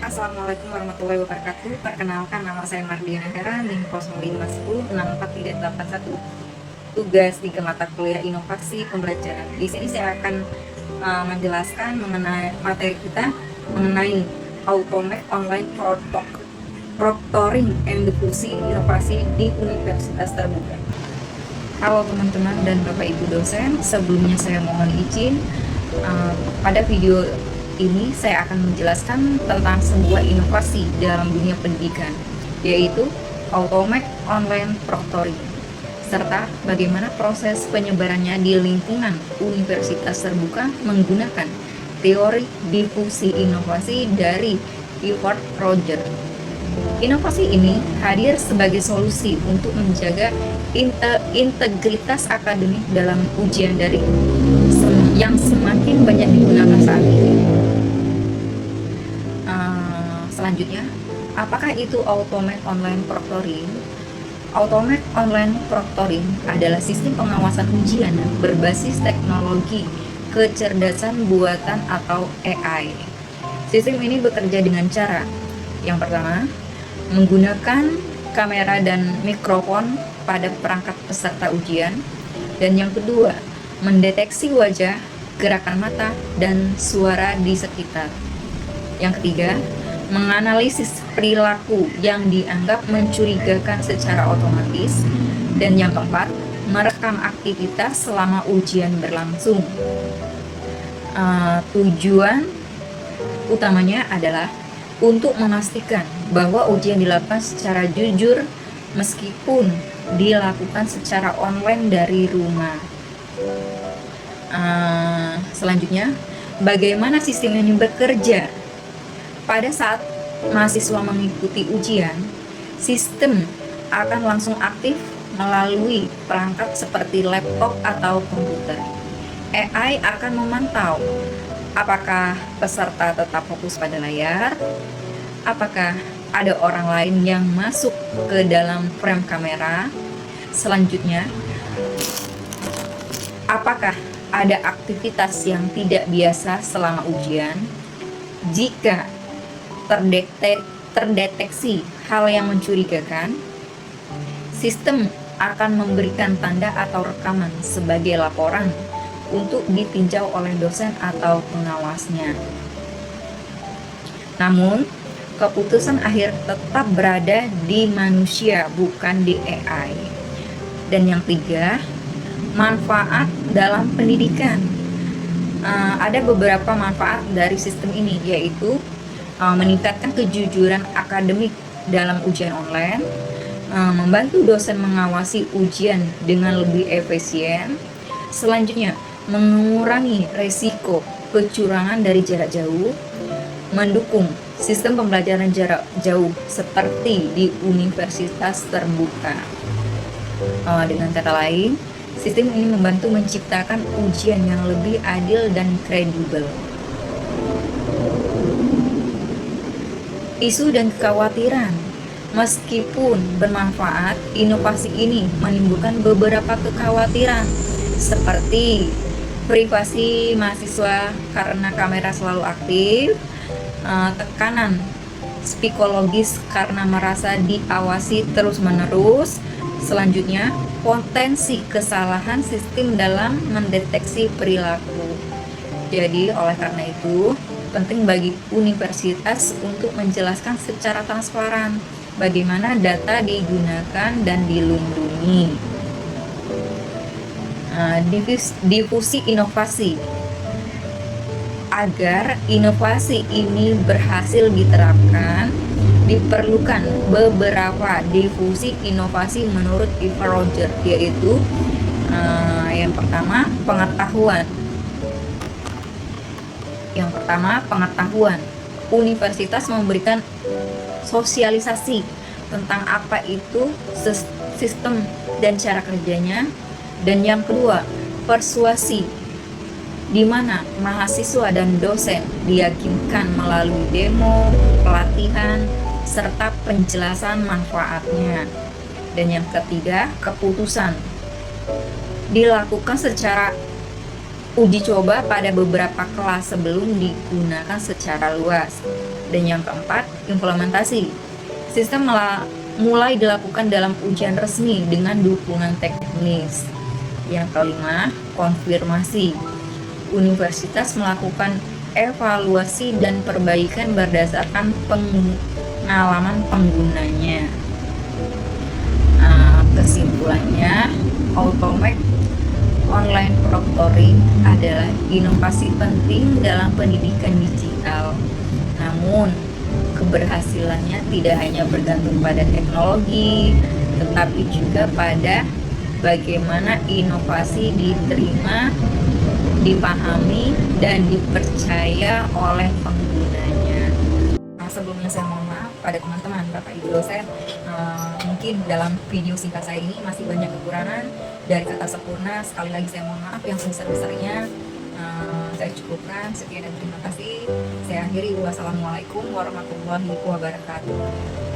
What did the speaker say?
Assalamualaikum warahmatullahi wabarakatuh. Perkenalkan, nama saya Mardiana Hera, NIM 05106431. Tugas 3 mata kuliah inovasi pembelajaran. Di sini saya akan menjelaskan mengenai materi kita mengenai Automate Online Proctoring and Diffusi Inovasi di Universitas Terbuka. Halo teman-teman dan Bapak Ibu dosen, sebelumnya saya mohon izin pada video ini saya akan menjelaskan tentang sebuah inovasi dalam dunia pendidikan, yaitu Automate Online Proctoring, serta bagaimana proses penyebarannya di lingkungan Universitas Terbuka menggunakan teori difusi inovasi dari Clifford Roger. Inovasi ini hadir sebagai solusi untuk menjaga integritas akademik dalam ujian daring yang semakin banyak digunakan saat ini. Selanjutnya, apakah itu Automate Online Proctoring? Automate Online Proctoring adalah sistem pengawasan ujian berbasis teknologi kecerdasan buatan atau AI. Sistem ini bekerja dengan cara yang pertama, menggunakan kamera dan mikrofon pada perangkat peserta ujian, dan yang kedua, mendeteksi wajah, gerakan mata, dan suara di sekitar. Yang ketiga, menganalisis perilaku yang dianggap mencurigakan secara otomatis, dan yang keempat, merekam aktivitas selama ujian berlangsung. Tujuan utamanya adalah untuk memastikan bahwa ujian dilakukan secara jujur meskipun dilakukan secara online dari rumah. Selanjutnya, bagaimana sistem ini bekerja? Pada saat mahasiswa mengikuti ujian, sistem akan langsung aktif melalui perangkat seperti laptop atau komputer. AI akan memantau apakah peserta tetap fokus pada layar, apakah ada orang lain yang masuk ke dalam frame kamera. Selanjutnya, apakah ada aktivitas yang tidak biasa selama ujian. Jika terdeteksi hal yang mencurigakan, sistem akan memberikan tanda atau rekaman sebagai laporan untuk ditinjau oleh dosen atau pengawasnya. Namun, keputusan akhir tetap berada di manusia, bukan di AI. Dan yang ketiga, manfaat dalam pendidikan. Ada beberapa manfaat dari sistem ini, yaitu meningkatkan kejujuran akademik dalam ujian online, membantu dosen mengawasi ujian dengan lebih efisien. Selanjutnya, mengurangi resiko kecurangan dari jarak jauh, mendukung sistem pembelajaran jarak jauh seperti di Universitas Terbuka. Dengan kata lain, sistem ini membantu menciptakan ujian yang lebih adil dan kredibel. Isu dan kekhawatiran. Meskipun bermanfaat, inovasi ini menimbulkan beberapa kekhawatiran seperti privasi mahasiswa karena kamera selalu aktif, tekanan psikologis karena merasa diawasi terus-menerus. Selanjutnya, potensi kesalahan sistem dalam mendeteksi perilaku. Jadi, oleh karena itu, penting bagi universitas untuk menjelaskan secara transparan bagaimana data digunakan dan dilindungi. Difusi inovasi. Agar inovasi ini berhasil diterapkan, diperlukan beberapa difusi inovasi menurut Clifford Roger, yaitu yang pertama, pengetahuan. Universitas memberikan sosialisasi tentang apa itu sistem dan cara kerjanya. Dan yang kedua, persuasi, di mana mahasiswa dan dosen diyakinkan melalui demo, pelatihan, serta penjelasan manfaatnya. Dan yang ketiga, keputusan dilakukan secara uji coba pada beberapa kelas sebelum digunakan secara luas. Dan yang keempat, implementasi. Sistem mulai dilakukan dalam ujian resmi dengan dukungan teknis. Yang kelima, konfirmasi. Universitas melakukan evaluasi dan perbaikan berdasarkan pengalaman penggunanya. Kesimpulannya, Automake online proctoring adalah inovasi penting dalam pendidikan digital. Namun, keberhasilannya tidak hanya bergantung pada teknologi, tetapi juga pada bagaimana inovasi diterima, dipahami, dan dipercaya oleh penggunanya. Sebelumnya saya mohon maaf pada teman-teman, Bapak Ibu dosen, mungkin dalam video singkat saya ini masih banyak kekurangan dari kata sempurna. Sekali lagi saya mohon maaf, yang sebesar-besarnya saya cukupkan. Sekian dan terima kasih. Saya akhiri. Wassalamualaikum warahmatullahi wabarakatuh.